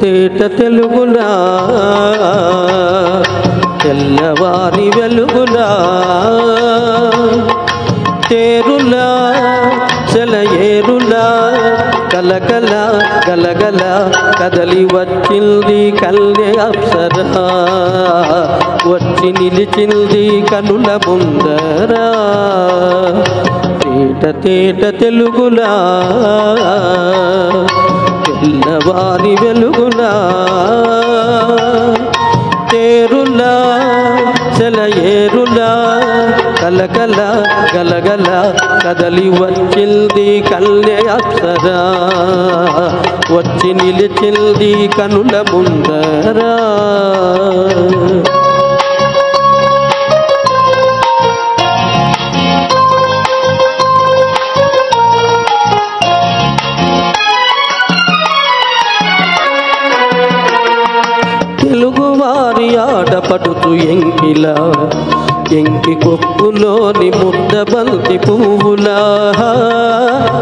తేట తెలుగులా తెల్లవారి వెలుగులా తేరులా సెలయేరులా కలకల గలగల కదలి వచ్చింది కల్య అప్సరా వచ్చి నిలిచింది కనుల ముందరా తేట తేట తెలుగులా తెల్లవారి వెలుగులా తేరులా సెలయేరులా కలకల గలగల కదలి వచ్చింది కల్య అప్సరా వచ్చి నిలిచింది కనుల ముందరా తెలుగువారి ఆడపడుతు ఎంకిలా ఎంకి కొప్పులోని ముద్దబంతి పువ్వులా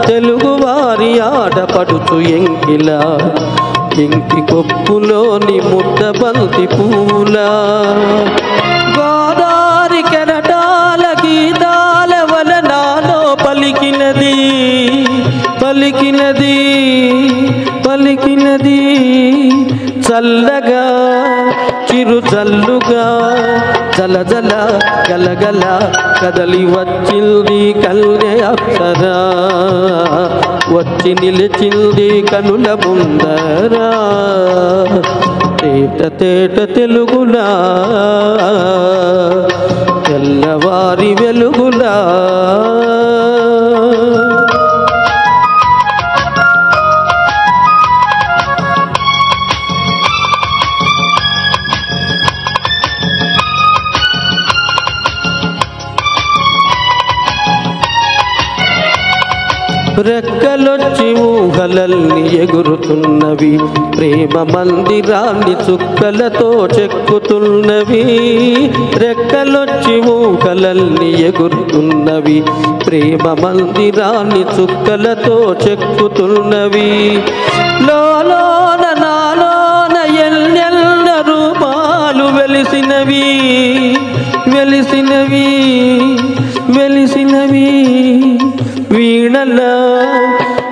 తెలుగువారి ఆడపడుతు ఎంకిలా ఎంకి కొప్పులోని ముద్దబంతి పువ్వులా గోదారి కెరటాల గీతాల వలనాలో పలికినది పలికినది పలికినది చల్లగా చిరు చల్లుగా జలజల గలగల కదలి వచ్చింది కల్య అప్సరా వచ్చి నిలిచింది కనుల ముందరా తేట తేట తెలుగులా తెల్లవారి వెలుగులా రెక్కలొచ్చి ఊహలల్ని ఎగురుతున్నవి ప్రేమ మందిరాన్ని చుక్కలతో చెక్కుతున్నవి రెక్కలొచ్చి ఊహలల్ని ఎగురుతున్నవి ప్రేమ మందిరాన్ని చుక్కలతో చెక్కుతున్నవి లోలోన నాలోన ఎల్లెల్ల రూపాలు వెలిసినవి వెలిసినవి వెలిసినవి వీణల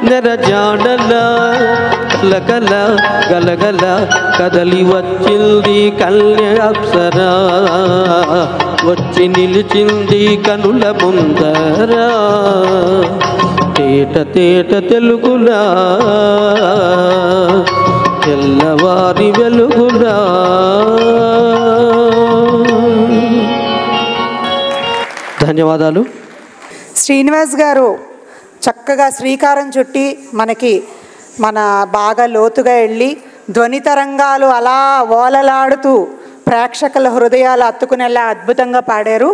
నెరజాడల కలకల గలగల కదలి వచ్చింది కల్య అప్సరా వచ్చి నిలిచింది కనుల ముందరా తేట తేట తెలుగులా తెల్లవారి వెలుగులా ధన్యవాదాలు. శ్రీనివాస్ గారు చక్కగా శ్రీకారం చుట్టి మనకి మన బాగా లోతుగా వెళ్ళి ధ్వని తరంగాలు అలా ఓలలాడుతూ ప్రేక్షకుల హృదయాలు అత్తుకునేలా అద్భుతంగా పాడారు.